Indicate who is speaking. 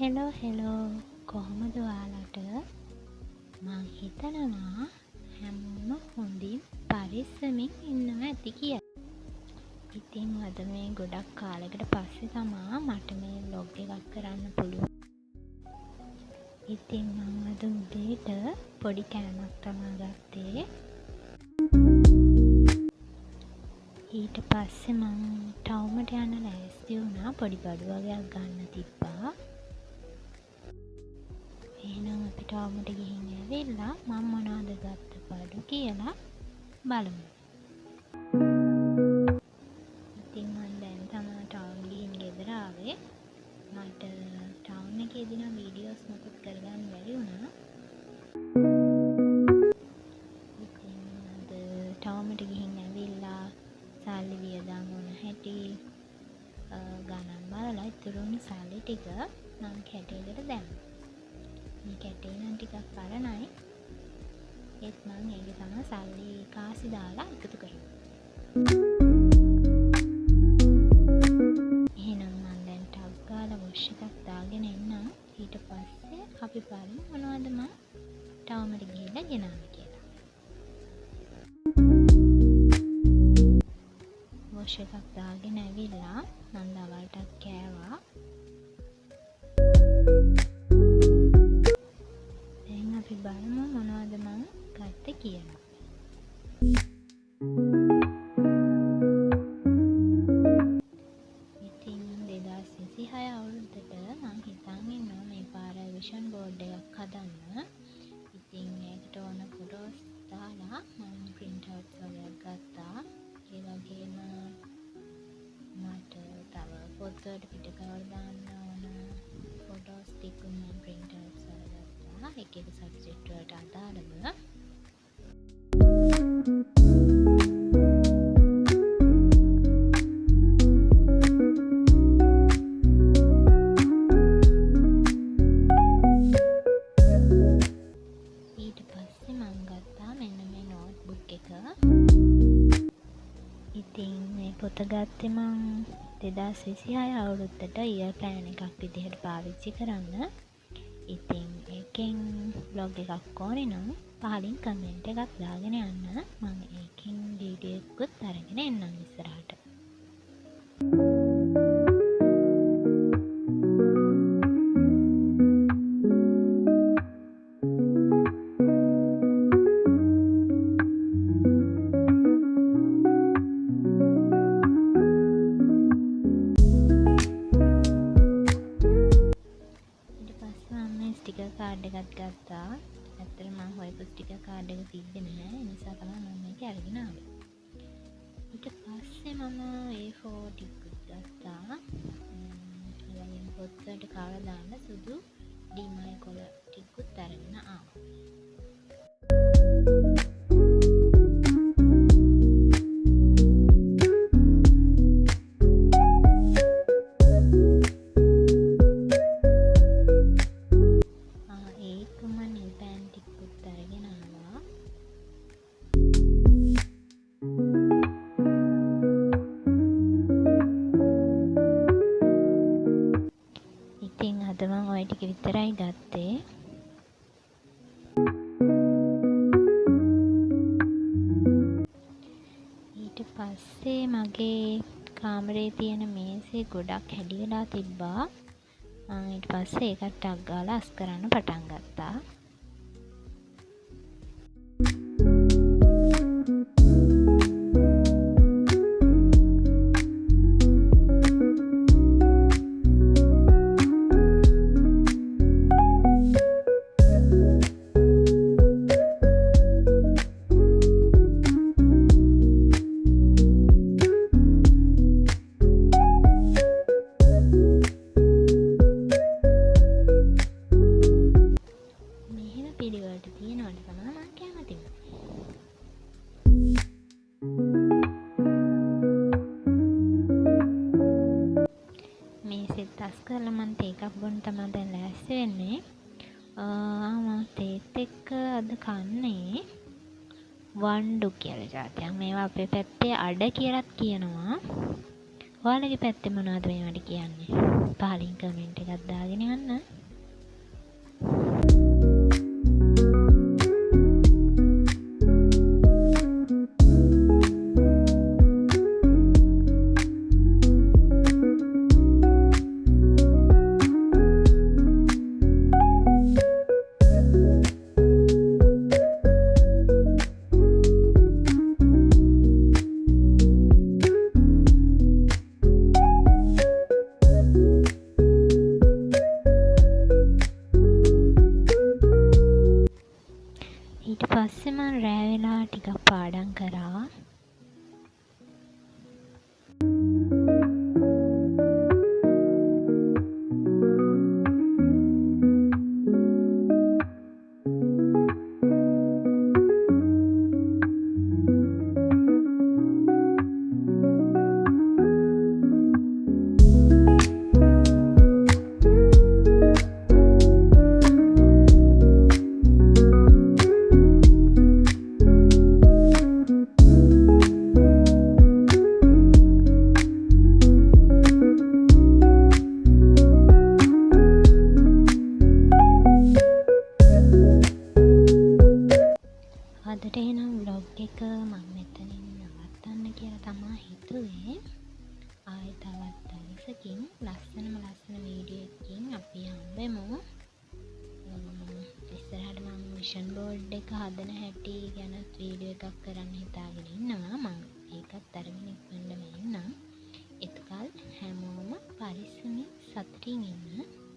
Speaker 1: Hello කොහොමද ඔයාලට? මං හිතනවා හැමෝම හොඳින් පරිස්සමින් ඉන්නවා ඇති කියලා. ඉතින් අද මේ ගොඩක් කාලෙකට පස්සේ තමා මට මේ බ්ලොග් එකක් කරන්න පුළුවන්. ඉතින් මං අද උදේට පොඩි කෑමක් තමා ගත්තේ. ඊට පස්සේ මං ටවුමට යන්න ලෑස්ති වුණා. පොඩි බඩු වගේක් ගන්න තිබ්බා. එහෙනම් අපි ටවුමට ගිහින් ඇවිල්ලා මම මොනවද ගත්ත බඩු කියලා බලමු. ඉතින් මම දැන් තමයි ටවුම් ගිහින් ගෙදර ආවේ. මට ටවුම් එකේදී නම් වීඩියෝස් මොකක් කරගන්න බැරි වුණා. ඉතින් අද ටවුමට ගිහින් ඇවිල්ලා සල්ලි වියදම් වුණ හැටි ගණන් බලලා ඉතුරුණු සල්ලි ටික මම කැටයකට දැම්මා. මේ කැටේ නම් ටිකක් පරණයි. ඒත් මම ඒකේ තමයි සල්ලි කාසි දාලා එකතු කරනවා. එහෙනම් මම දැන් ටග් ගාලා වොෂ් එකක් දාගෙන එන්නම්. ඊට පස්සේ අපි බලමු මොනවද මම ටවුමට ගිහිල්ලා ගෙනාවේ කියලා. වොෂ් එකක් දාගෙන ඇවිල්ලා මම දවල්ටත් කෑවා. අපි බලමු මොනවද මම ගත්තේ කියලා. ඉතින් 2026 අවුරුද්දට මම හිතන් ඉන්නවා මේ පාර විෂන් බෝඩ් එකක් හදන්න. ඉතින් ඒකට ඕන ෆොටෝස් දාලා මම print outs වගේක් ගත්තා. ඒ වගේම මට තව පොත් වලට පිට කවර් දාන්න ඕන ෆොටෝස් ටික මම print outs වල එක එක සබ්ජෙක්ට් වලට අදාළව. ඊට පස්සේ මම ගත්තා මෙන්න මේ නෝට්බුක් එක. ඉතින් මේ පොත ගත්තේ මම 2026 අවුරුද්දට ඉයර් ප්ලෑන් එකක් විදිහට පාවිච්චි කරන්න. ඉතින් ඒකෙන් බ්ලොග් එකක් ඕනේ නම් පහලින් කමෙන්ට් එකක් දාගෙන යන්න. මම ඒකෙන් වීඩියෝ එකකුත් අරගෙන එන්නම් ඉස්සරහට. ස්ටිකර් කාඩ් එකක් ගත්තා. ඇත්තට මම හොයපු ස්ටිකර් කාඩ් එක තිබ්බේ නැහැ. ඒ නිසා තමයි මම මේක අරගෙන ආවේ. ඊට පස්සේ මම A4 ටිකක් ගත්තා. ඒ වගේම පොත් වලට කවර දාන්න සුදු ඩීමයි කොළ ටිකකුත් අරගෙන ආවා. ඉතින් අද මම ඔය ටික විතරයි ගත්තේ. ඊට පස්සේ මගේ කාමරේ තියෙන මේසේ ගොඩක් හැඩි වෙලා තිබ්බා. මම ඊට පස්සේ ඒකත් ටග් ගාලා අස් කරන්න පටන් ගත්තා. පිළිවෙලට තියෙනවට තමයි මම කැමති. මේසෙත් අස් කරලා මම තේ එකක් බොන්න තමයි දැන් ලෑස්ති වෙන්නේ. මම තේත් එක්ක අද කන්නේ වණ්ඩු කියලා જાතියක්. මේවා අපේ පැත්තේ අඩ කියලාත් කියනවා. ඔයාලගේ පැත්තේ මොනවද මේවට කියන්නේ? පහලින් කමෙන්ට් එකක් දාගෙන යන්න. ඊට පස්සේ මම රෑ වෙලා ටිකක් පාඩම් කරා. අදට එහෙනම් vlog එක මම මෙතනින් නවත්තන්න කියලා තමයි හිතුවේ. ආයෙ තවත් දවසකින් ලස්සන වීඩියෝ එකකින් අපි හම්බෙමු. ඉස්සරහට මම විෂන් බෝඩ් එක හදන හැටි ගැන වීඩියෝ එකක් කරන්න හිතාගෙන ඉන්නවා. මම ඒකත් අරගෙන ඉක්මනටම එන්නම්. එතකල් හැමෝම පරිස්සමින් සතුටින් ඉන්න.